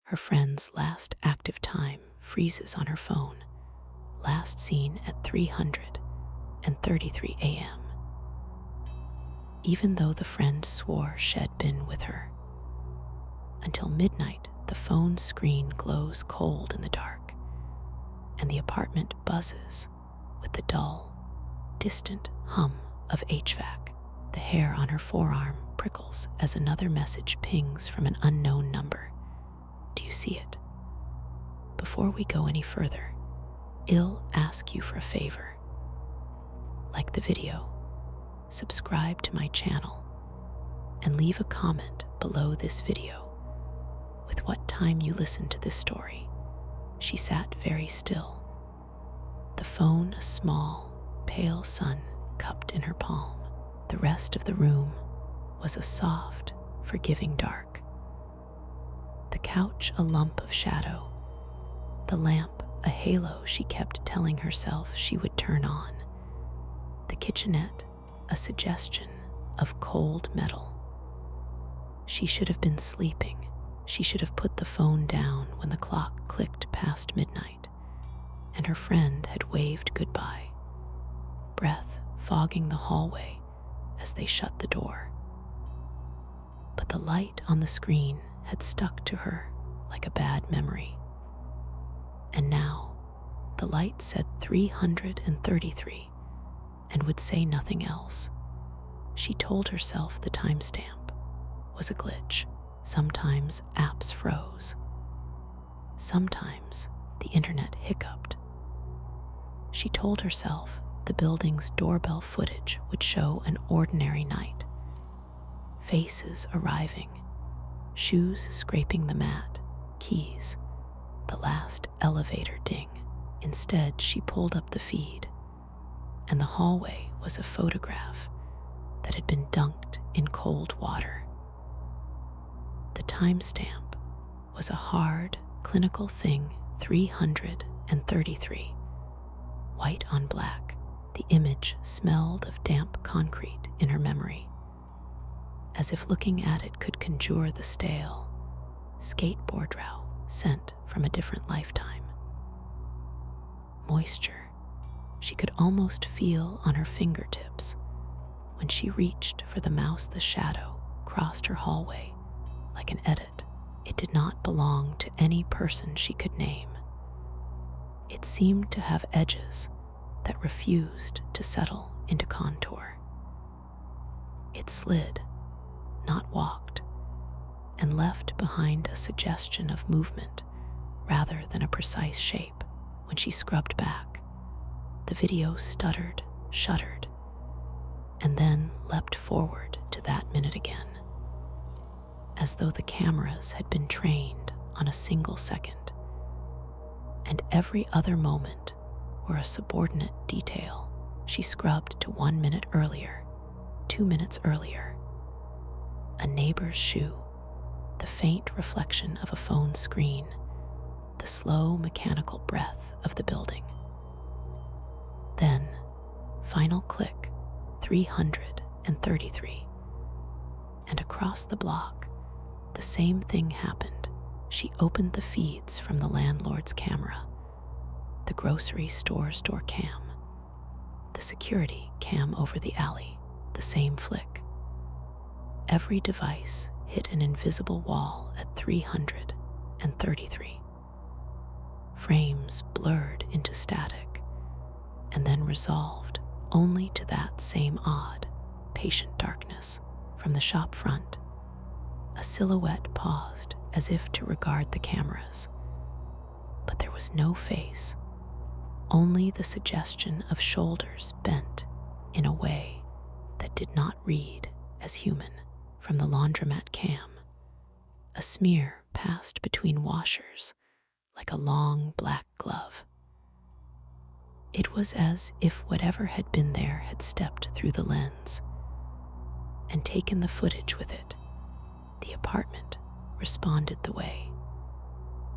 Her friend's last active time freezes on her phone, last seen at 3:33 a.m. Even though the friend swore she'd been with her. Until midnight, the phone screen glows cold in the dark, and the apartment buzzes with the dull, distant hum of HVAC. The hair on her forearm prickles as another message pings from an unknown number. Do you see it? Before we go any further, I'll ask you for a favor. Like the video, subscribe to my channel, and leave a comment below this video with what time you listened to this story. She sat very still, the phone a small, pale sun cupped in her palm. The rest of the room was a soft, forgiving dark. The couch a lump of shadow, the lamp a halo she kept telling herself she would turn on, the kitchenette a suggestion of cold metal. She should have been sleeping. She should have put the phone down when the clock clicked past midnight, and her friend had waved goodbye, breath fogging the hallway as they shut the door. But the light on the screen had stuck to her like a bad memory. And now the light said 333 and would say nothing else. She told herself the timestamp was a glitch. Sometimes apps froze. Sometimes the internet hiccuped. She told herself the building's doorbell footage would show an ordinary night. Faces arriving, shoes scraping the mat, keys, the last elevator ding. Instead, she pulled up the feed, and the hallway was a photograph that had been dunked in cold water. The timestamp was a hard, clinical thing, 333, white on black. The image smelled of damp concrete in her memory, as if looking at it could conjure the stale, skateboard row scent from a different lifetime. Moisture she could almost feel on her fingertips when she reached for the mouse. The shadow crossed her hallway like an edit. It did not belong to any person she could name. It seemed to have edges that refused to settle into contour. It slid, not walked, and left behind a suggestion of movement rather than a precise shape. When she scrubbed back, the video stuttered, shuddered, and then leapt forward to that minute again, as though the cameras had been trained on a single second, and every other moment were a subordinate detail. She scrubbed to 1 minute earlier, 2 minutes earlier. A neighbor's shoe, the faint reflection of a phone screen, the slow mechanical breath of the building. Then, final click, 333. And across the block, the same thing happened. She opened the feeds from the landlord's camera, the grocery store's door cam, the security cam over the alley, the same flick. Every device hit an invisible wall at 333. Frames blurred into static and then resolved only to that same odd, patient darkness. From the shop front, a silhouette paused as if to regard the cameras, but there was no face, only the suggestion of shoulders bent in a way that did not read as human. From the laundromat cam, a smear passed between washers like a long black glove. It was as if whatever had been there had stepped through the lens and taken the footage with it. The apartment responded the way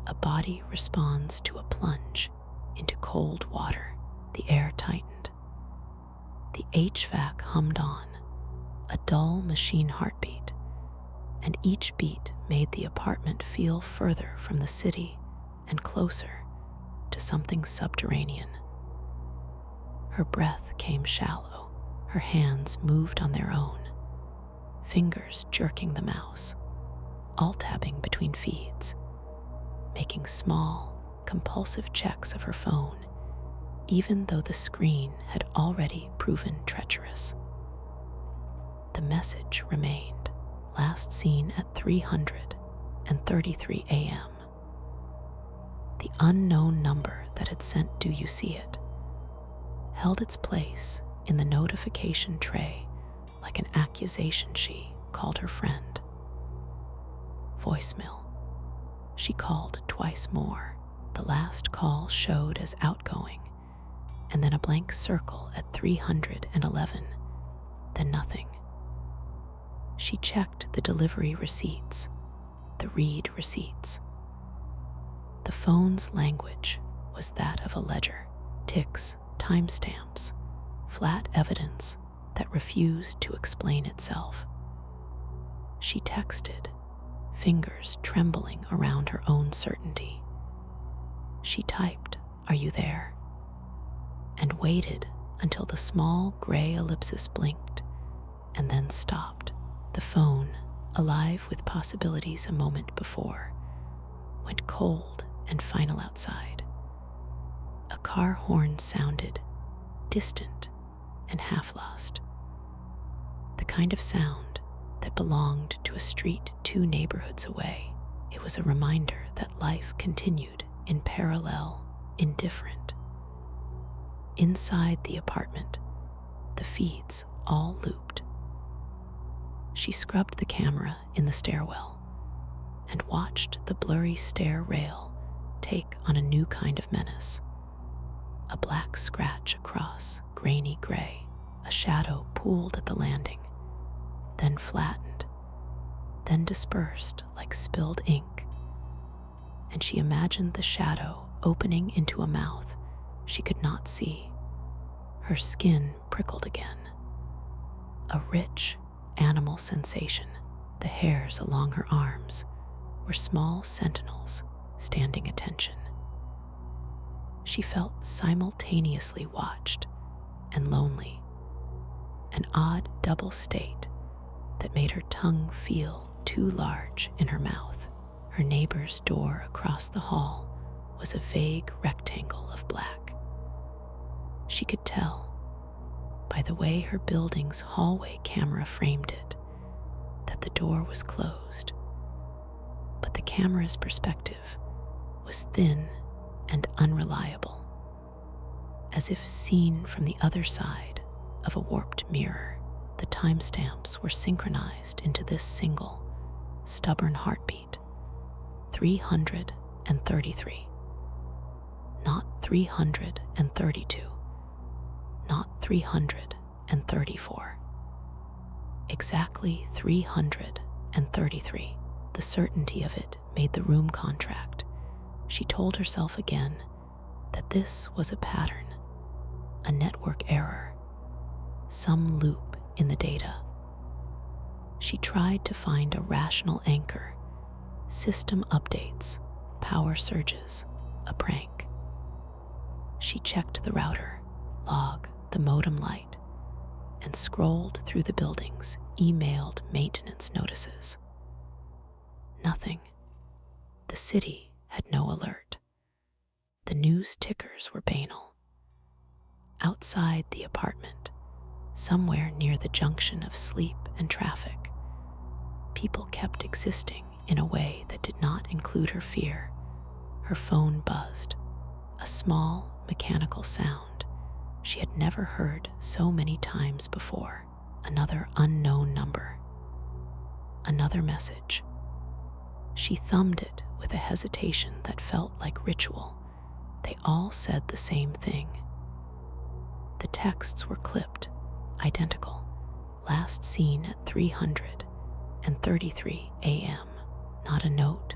a body responds to a plunge into cold water. The air tightened. The HVAC hummed on, a dull machine heartbeat, and each beat made the apartment feel further from the city and closer to something subterranean. Her breath came shallow, her hands moved on their own, fingers jerking the mouse, alt-tabbing between feeds, making small, compulsive checks of her phone, even though the screen had already proven treacherous. The message remained, last seen at 3:33 a.m. The unknown number that had sent "Do you see it?" held its place in the notification tray like an accusation she called her friend. Voicemail. She called twice more. The last call showed as outgoing, and then a blank circle at 311, then nothing. She checked the delivery receipts, the read receipts. The phone's language was that of a ledger, ticks, timestamps, flat evidence that refused to explain itself. She texted, fingers trembling around her own certainty. She typed, "Are you there?" and waited until the small gray ellipsis blinked and then stopped. The phone, alive with possibilities a moment before, went cold and final outside. A car horn sounded, distant and half-lost. The kind of sound that belonged to a street 2 neighborhoods away. It was a reminder that life continued in parallel, indifferent. Inside the apartment, the feeds all looped. She scrubbed the camera in the stairwell and watched the blurry stair rail take on a new kind of menace. A black scratch across grainy gray, a shadow pooled at the landing, then flattened, then dispersed like spilled ink, and she imagined the shadow opening into a mouth she could not see. Her skin prickled again. A rich, animal sensation. The hairs along her arms were small sentinels standing attention. She felt simultaneously watched and lonely, an odd double state that made her tongue feel too large in her mouth. Her neighbor's door across the hall was a vague rectangle of black. She could tell, by the way her building's hallway camera framed it, that the door was closed. But the camera's perspective was thin and unreliable, as if seen from the other side of a warped mirror. The timestamps were synchronized into this single, stubborn heartbeat. 333. Not 332. Not 334. Exactly 333. The certainty of it made the room contract. She told herself again that this was a pattern, a network error, some loop in the data. She tried to find a rational anchor, system updates, power surges, a prank. She checked the router, log, the modem light, and scrolled through the building's emailed maintenance notices. Nothing. The city had no alert. The news tickers were banal. Outside the apartment, somewhere near the junction of sleep and traffic, people kept existing in a way that did not include her fear. Her phone buzzed, a small, mechanical sound she had never heard so many times before. Another unknown number. Another message. She thumbed it with a hesitation that felt like ritual. They all said the same thing. The texts were clipped, identical. Last seen at 333 a.m. Not a note,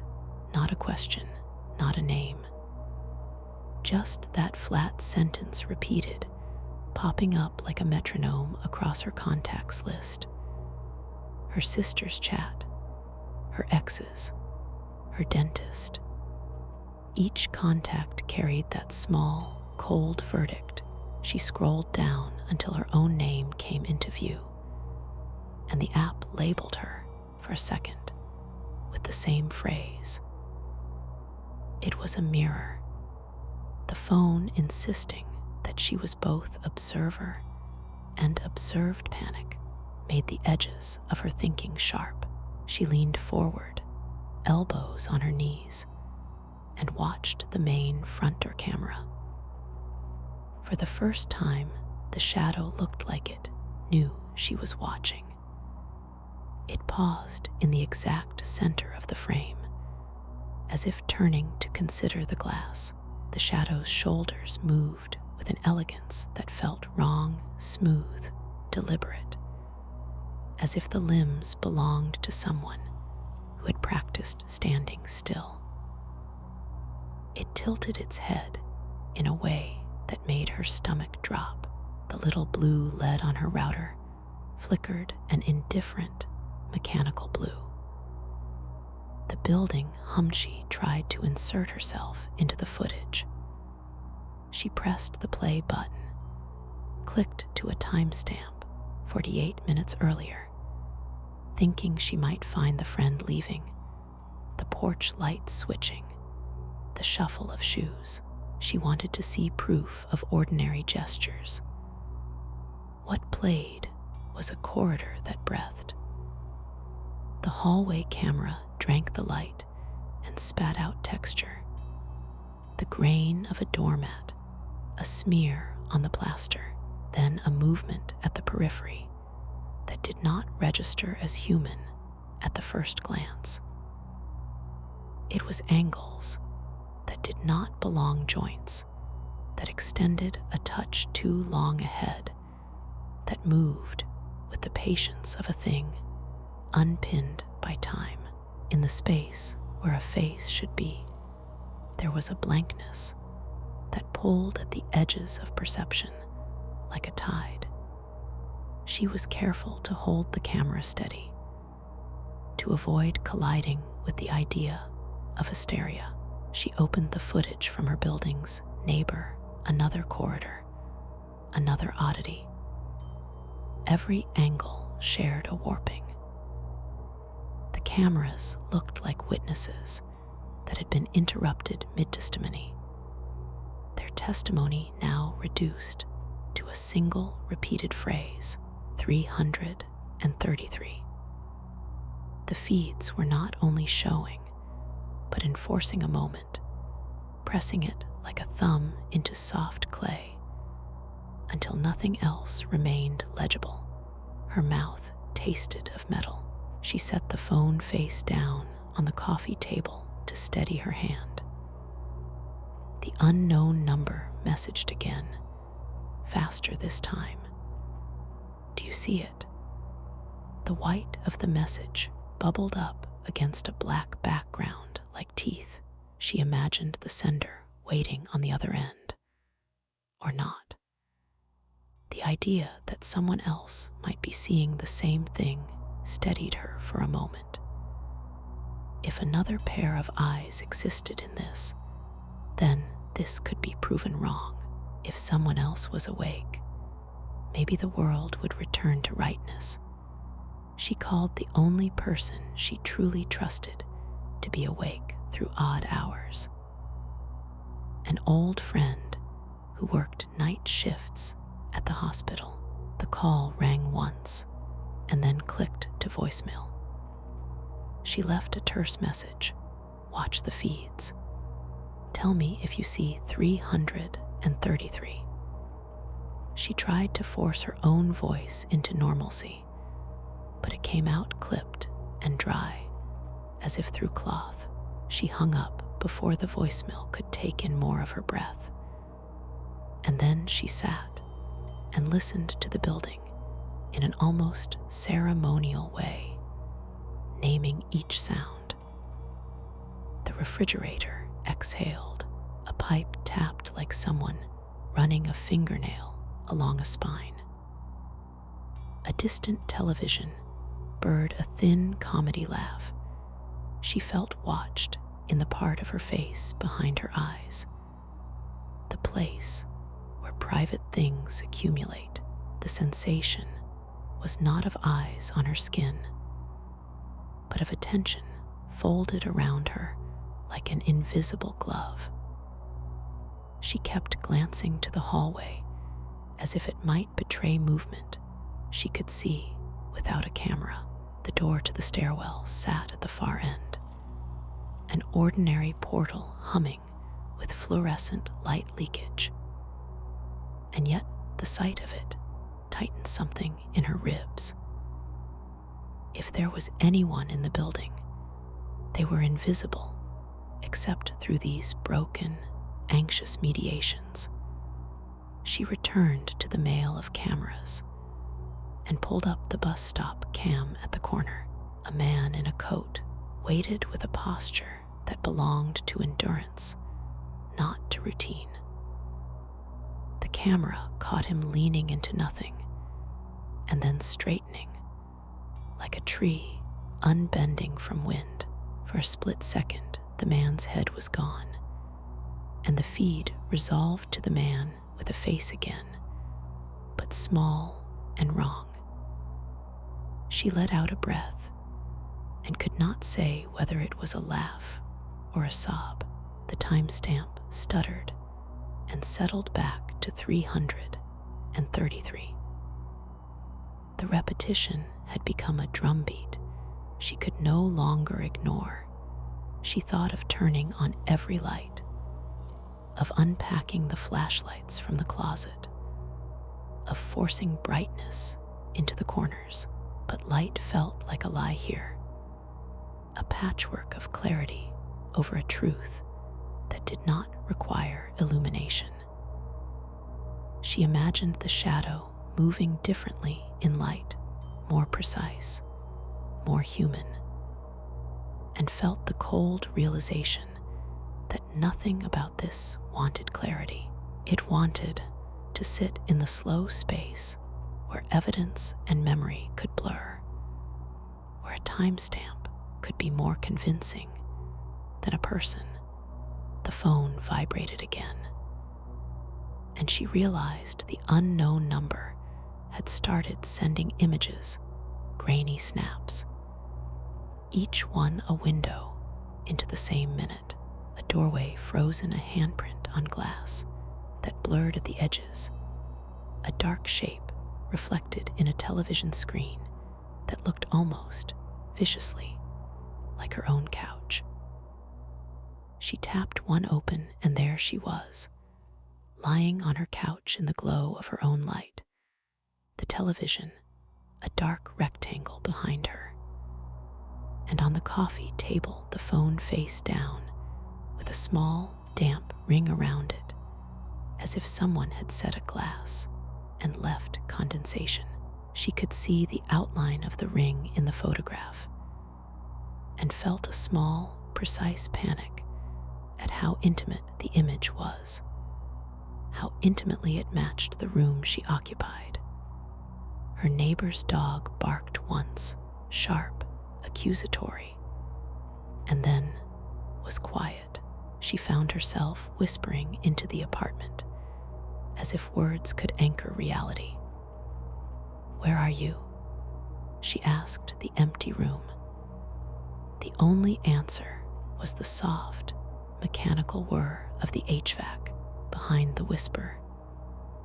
not a question, not a name. Just that flat sentence repeated, popping up like a metronome across her contacts list. Her sister's chat, her exes, her dentist. Each contact carried that small, cold verdict. She scrolled down until her own name came into view, and the app labeled her for a second with the same phrase. It was a mirror, the phone insisting that she was both observer and observed. Panic made the edges of her thinking sharp. She leaned forward, elbows on her knees, and watched the main fronter camera. For the first time, the shadow looked like it knew she was watching. It paused in the exact center of the frame, as if turning to consider the glass. The shadow's shoulders moved with an elegance that felt wrong, smooth, deliberate, as if the limbs belonged to someone who had practiced standing still. It tilted its head in a way that made her stomach drop. The little blue LED on her router flickered an indifferent, mechanical blue. The building hummed. She tried to insert herself into the footage. She pressed the play button, clicked to a timestamp 48 minutes earlier, thinking she might find the friend leaving, the porch light switching, the shuffle of shoes. She wanted to see proof of ordinary gestures. What played was a corridor that breathed. The hallway camera drank the light and spat out texture. The grain of a doormat, a smear on the plaster, then a movement at the periphery that did not register as human at the first glance. It was angles that did not belong, joints that extended a touch too long ahead, that moved with the patience of a thing unpinned by time. In the space where a face should be, there was a blankness that pulled at the edges of perception like a tide. She was careful to hold the camera steady, to avoid colliding with the idea of hysteria. She opened the footage from her building's neighbor, another corridor, another oddity. Every angle shared a warping. The cameras looked like witnesses that had been interrupted mid-testimony, their testimony now reduced to a single repeated phrase, 333. The feeds were not only showing, but enforcing a moment, pressing it like a thumb into soft clay until nothing else remained legible. Her mouth tasted of metal. She set the phone face down on the coffee table to steady her hand. The unknown number messaged again, faster this time. Do you see it? The white of the message bubbled up against a black background like teeth. She imagined the sender waiting on the other end. Or not. The idea that someone else might be seeing the same thing steadied her for a moment. If another pair of eyes existed in this, then this could be proven wrong. If someone else was awake, maybe the world would return to rightness. She called the only person she truly trusted to be awake through odd hours. An old friend who worked night shifts at the hospital. The call rang once and then clicked to voicemail. She left a terse message. Watch the feeds. Tell me if you see 333. She tried to force her own voice into normalcy, but it came out clipped and dry, as if through cloth. She hung up before the voicemail could take in more of her breath. And then she sat and listened to the building in an almost ceremonial way, naming each sound. The refrigerator exhaled, a pipe tapped like someone running a fingernail along a spine. A distant television burred a thin comedy laugh She felt watched in the part of her face behind her eyes, the place where private things accumulate. The sensation was not of eyes on her skin, but of attention folded around her like an invisible glove. She kept glancing to the hallway as if it might betray movement she could see without a camera. The door to the stairwell sat at the far end, an ordinary portal humming with fluorescent light leakage. And yet the sight of it tightened something in her ribs. If there was anyone in the building, they were invisible except through these broken, anxious mediations. She returned to the mail of cameras and pulled up the bus stop cam at the corner. A man in a coat waited with a posture that belonged to endurance, not to routine. The camera caught him leaning into nothing and then straightening, like a tree unbending from wind. For a split second, the man's head was gone, and the feed resolved to the man with a face again, but small and wrong. She let out a breath and could not say whether it was a laugh or a sob. The timestamp stuttered and settled back to 333. The repetition had become a drumbeat she could no longer ignore. She thought of turning on every light, of unpacking the flashlights from the closet, of forcing brightness into the corners. But light felt like a lie here, a patchwork of clarity over a truth that did not require illumination. She imagined the shadow moving differently in light, more precise, more human, and felt the cold realization that nothing about this wanted clarity. It wanted to sit in the slow space where evidence and memory could blur, where a timestamp could be more convincing than a person. The phone vibrated again, and she realized the unknown number had started sending images, grainy snaps, each one a window into the same minute, a doorway frozen a handprint on glass that blurred at the edges, a dark shape reflected in a television screen that looked almost viciously like her own couch. She tapped one open, and there she was, lying on her couch in the glow of her own light, the television a dark rectangle behind her, and on the coffee table the phone face down with a small, damp ring around it, as if someone had set a glass and left condensation. She could see the outline of the ring in the photograph and felt a small, precise panic at how intimate the image was, how intimately it matched the room she occupied. Her neighbor's dog barked once, sharp, accusatory, and then was quiet. She found herself whispering into the apartment, as if words could anchor reality. "Where are you?" she asked the empty room. The only answer was the soft, mechanical whir of the HVAC behind the whisper.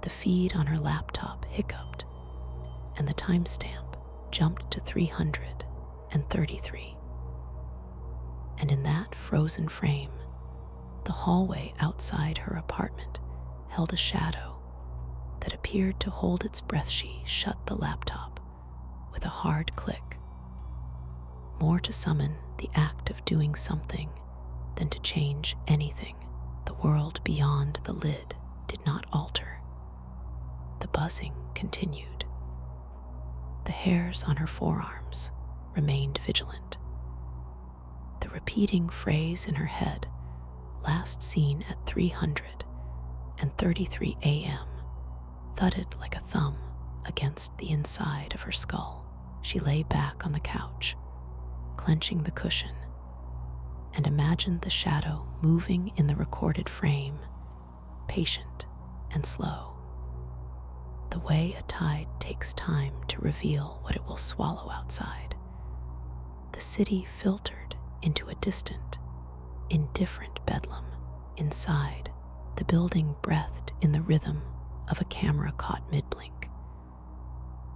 The feed on her laptop hiccuped, and the timestamp jumped to 333. And in that frozen frame, the hallway outside her apartment held a shadow that appeared to hold its breath. She shut the laptop with a hard click, more to summon the act of doing something than to change anything. The world beyond the lid did not alter. The buzzing continued. The hairs on her forearms remained vigilant. The repeating phrase in her head, "last seen at 333 a.m., thudded like a thumb against the inside of her skull. She lay back on the couch, clenching the cushion and imagined the shadow moving in the recorded frame, patient and slow, the way a tide takes time to reveal what it will swallow outside. The city filtered into a distant, indifferent bedlam. Inside, the building breathed in the rhythm of a camera caught mid-blink.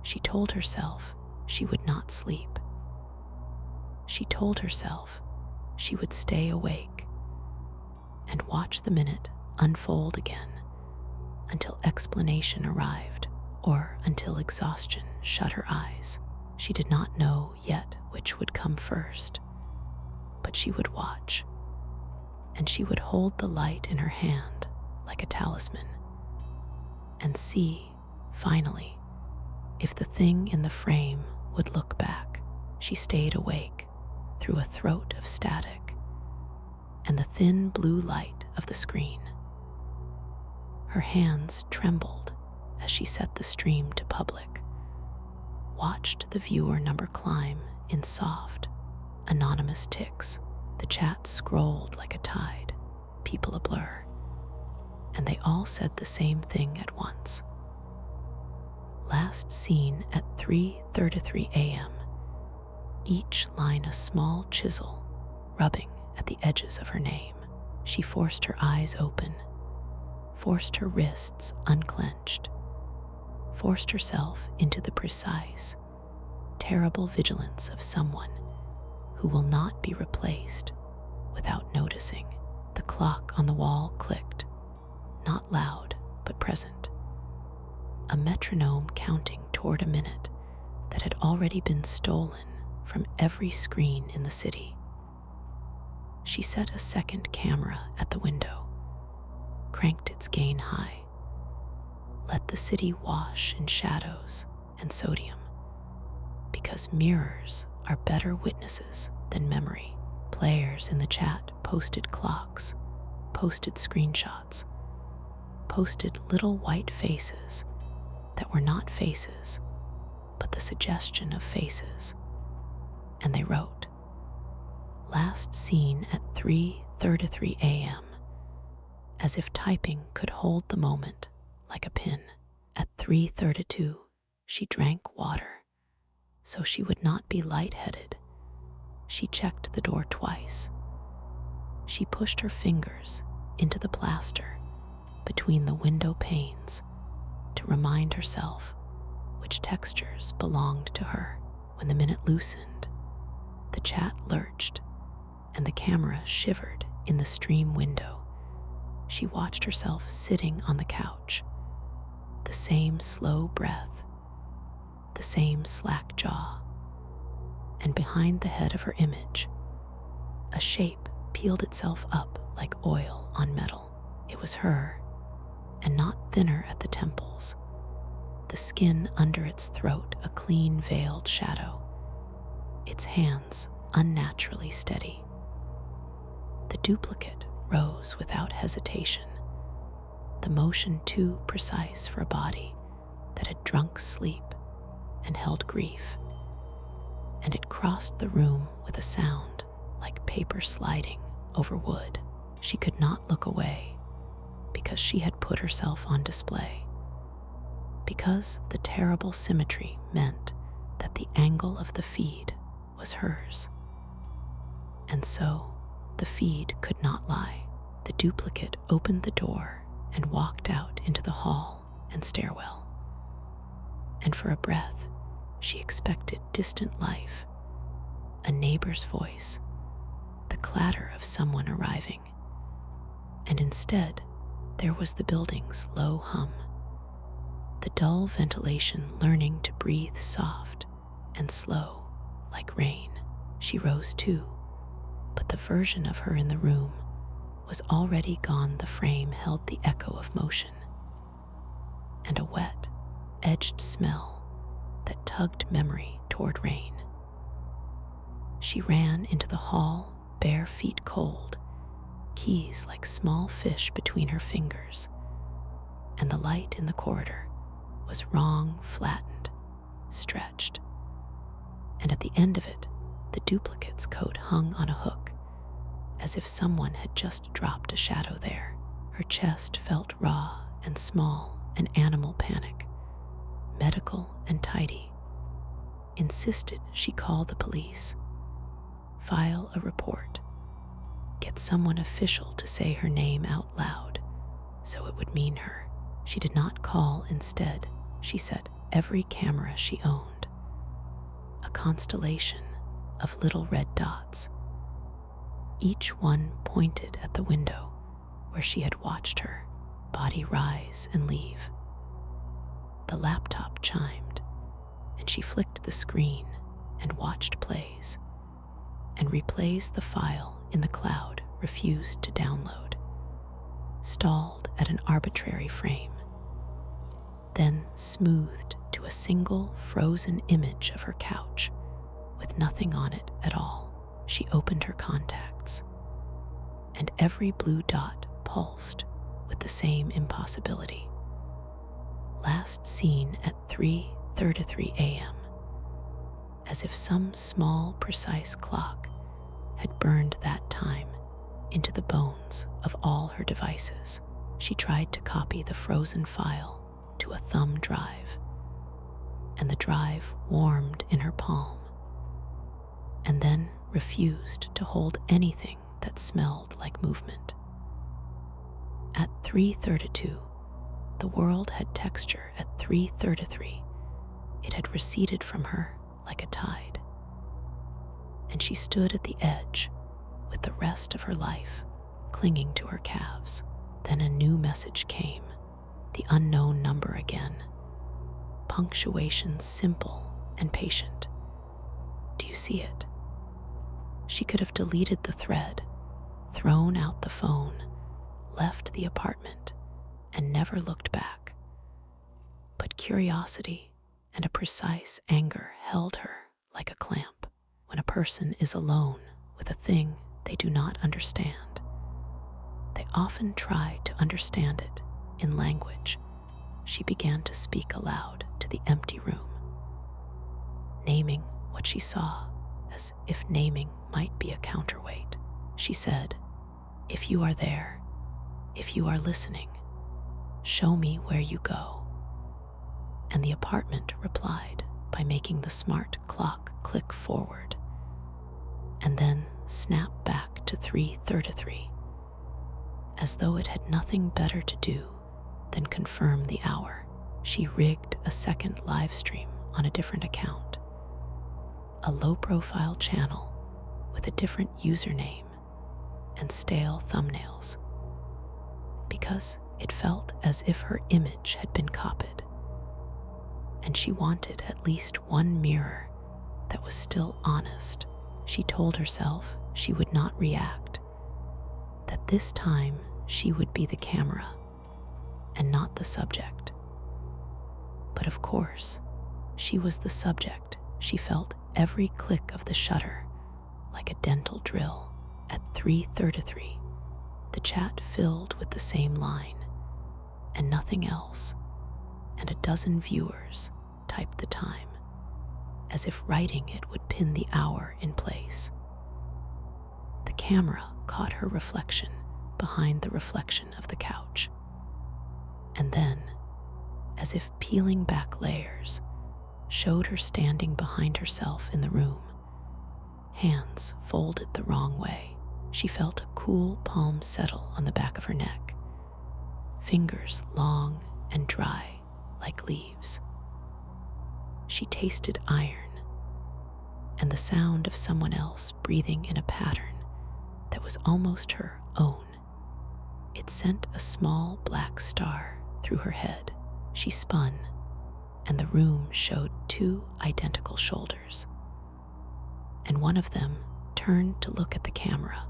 She told herself she would not sleep. She told herself she would stay awake and watch the minute unfold again until explanation arrived or until exhaustion shut her eyes. She did not know yet which would come first, but she would watch, and she would hold the light in her hand like a talisman and see, finally, if the thing in the frame would look back. She stayed awake through a throat of static and the thin blue light of the screen. Her hands trembled as she set the stream to public, watched the viewer number climb in soft, anonymous ticks. The chat scrolled like a tide, people a blur, and they all said the same thing at once. Last seen at 3:33 a.m., each line a small chisel rubbing at the edges of her name. She forced her eyes open, forced her wrists unclenched, forced herself into the precise, terrible vigilance of someone who will not be replaced without noticing. The clock on the wall clicked, not loud but present, a metronome counting toward a minute that had already been stolen from every screen in the city. She set a second camera at the window, cranked its gain high, let the city wash in shadows and sodium, because mirrors are better witnesses than memory. Players in the chat posted clocks, posted screenshots, posted little white faces that were not faces, but the suggestion of faces. And they wrote, last seen at 3:33 a.m., as if typing could hold the moment like a pin. At 3:32, she drank water so she would not be lightheaded. She checked the door twice. She pushed her fingers into the plaster between the window panes to remind herself which textures belonged to her. When the minute loosened, the chat lurched and the camera shivered in the stream window. She watched herself sitting on the couch, the same slow breath, the same slack jaw, and behind the head of her image, a shape peeled itself up like oil on metal. It was her, and not thinner at the temples, the skin under its throat a clean veiled shadow, its hands unnaturally steady. The duplicate rose without hesitation, the motion too precise for a body that had drunk sleep and held grief, and it crossed the room with a sound like paper sliding over wood. She could not look away because she had put herself on display, because the terrible symmetry meant that the angle of the feed was hers. And so the feed could not lie. The duplicate opened the door and walked out into the hall and stairwell. And for a breath, she expected distant life, a neighbor's voice, the clatter of someone arriving. And instead, there was the building's low hum, the dull ventilation learning to breathe soft and slow like rain. She rose too, but the version of her in the room was already gone. The frame held the echo of motion, and a wet, edged smell that tugged memory toward rain. She ran into the hall, bare feet cold, keys like small fish between her fingers, and the light in the corridor was wrong, flattened, stretched, and at the end of it, the duplicate's coat hung on a hook, as if someone had just dropped a shadow there. Her chest felt raw and small, an animal panic, medical and tidy. Insisted she call the police, file a report, get someone official to say her name out loud so it would mean her. She did not call. Instead, she set every camera she owned, a constellation of little red dots, each one pointed at the window where she had watched her body rise and leave. The laptop chimed, and she flicked the screen and watched plays and replays. The file in the cloud refused to download, stalled at an arbitrary frame, then smoothed to a single frozen image of her couch with nothing on it at all. She opened her contacts, and every blue dot pulsed with the same impossibility. Last seen at 3:33 a.m., as if some small, precise clock had burned that time into the bones of all her devices. She tried to copy the frozen file to a thumb drive, and the drive warmed in her palm, and then refused to hold anything that smelled like movement. At 3:32, the world had texture. At 3:33, it had receded from her like a tide, and she stood at the edge with the rest of her life clinging to her calves. Then a new message came, the unknown number again, punctuation simple and patient. Do you see it? She could have deleted the thread, thrown out the phone, left the apartment, and never looked back. But curiosity and a precise anger held her like a clamp. When a person is alone with a thing they do not understand, they often try to understand it in language. She began to speak aloud to the empty room, naming what she saw as if naming might be a counterweight. She said, "If you are there, if you are listening, show me where you go." And the apartment replied by making the smart clock click forward and then snap back to 3:33, as though it had nothing better to do than confirm the hour. She rigged a second live stream on a different account, a low-profile channel with a different username and stale thumbnails, because it felt as if her image had been copied, and she wanted at least one mirror that was still honest. She told herself she would not react, that this time she would be the camera and not the subject. But of course, she was the subject. She felt every click of the shutter like a dental drill. At 3:33, the chat filled with the same line and nothing else, and a dozen viewers typed the time, as if writing it would pin the hour in place. The camera caught her reflection behind the reflection of the couch, and then, as if peeling back layers, showed her standing behind herself in the room, hands folded the wrong way. She felt a cool palm settle on the back of her neck, fingers long and dry like leaves. She tasted iron and the sound of someone else breathing in a pattern that was almost her own. It sent a small black star through her head. She spun, and the room showed two identical shoulders, and one of them turned to look at the camera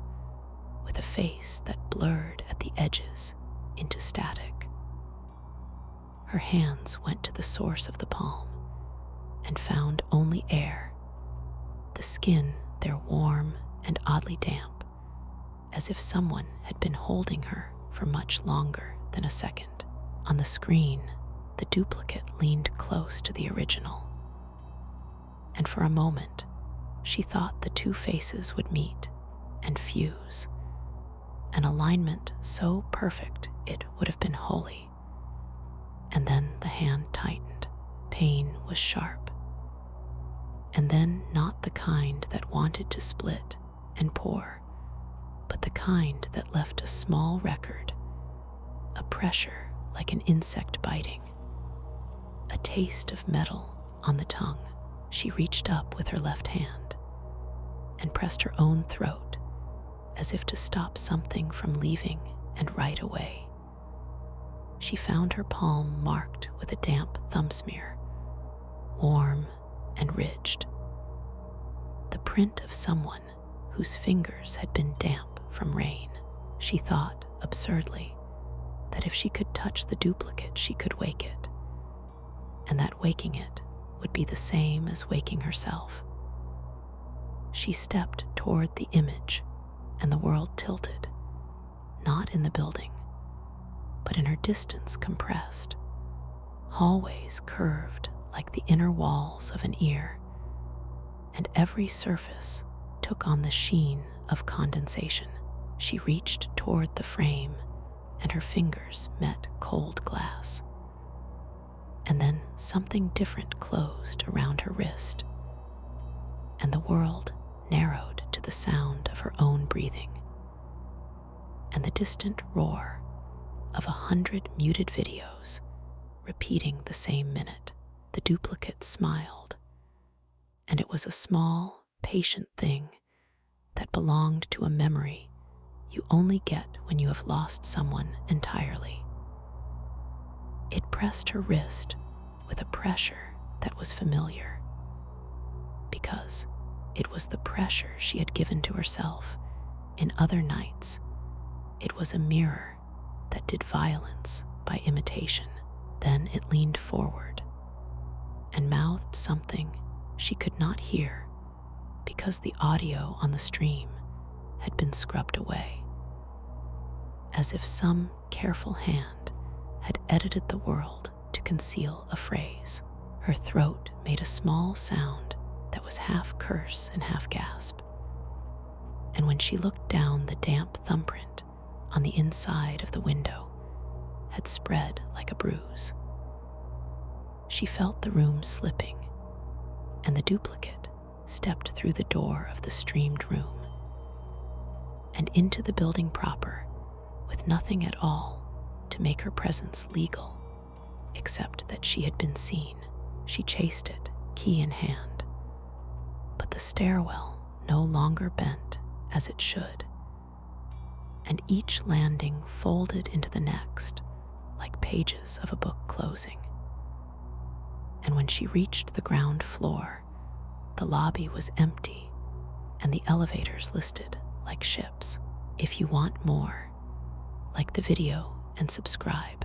with a face that blurred at the edges into static. Her hands went to the source of the palm and found only air, the skin there warm and oddly damp, as if someone had been holding her for much longer than a second. On the screen, the duplicate leaned close to the original, and for a moment, she thought the two faces would meet and fuse. an alignment so perfect it would have been holy. And then the hand tightened. Pain was sharp. And then not the kind that wanted to split and pour, but the kind that left a small record, a pressure like an insect biting, a taste of metal on the tongue. She reached up with her left hand and pressed her own throat as if to stop something from leaving and right away. She found her palm marked with a damp thumb smear, warm and ridged. The print of someone whose fingers had been damp from rain. She thought, absurdly, that if she could touch the duplicate, she could wake it, and that waking it would be the same as waking herself. She stepped toward the image, and the world tilted, not in the building, but in her distance compressed. Hallways curved like the inner walls of an ear, and every surface took on the sheen of condensation. She reached toward the frame, and her fingers met cold glass. And then something different closed around her wrist, and the world narrowed to the sound of her own breathing and the distant roar of 100 muted videos repeating the same minute. The duplicate smiled, and it was a small, patient thing that belonged to a memory you only get when you have lost someone entirely. It pressed her wrist with a pressure that was familiar, because it was the pressure she had given to herself in other nights. It was a mirror that did violence by imitation. Then it leaned forward and mouthed something she could not hear because the audio on the stream had been scrubbed away, as if some careful hand had edited the world to conceal a phrase. Her throat made a small sound that was half curse and half gasp, and when she looked down, the damp thumbprint on the inside of the window had spread like a bruise. She felt the room slipping, and the duplicate stepped through the door of the streamed room and into the building proper, with nothing at all to make her presence legal, except that she had been seen. She chased it, key in hand, but the stairwell no longer bent as it should, and each landing folded into the next like pages of a book closing. And when she reached the ground floor, the lobby was empty and the elevators listed like ships. If you want more, like the video and subscribe.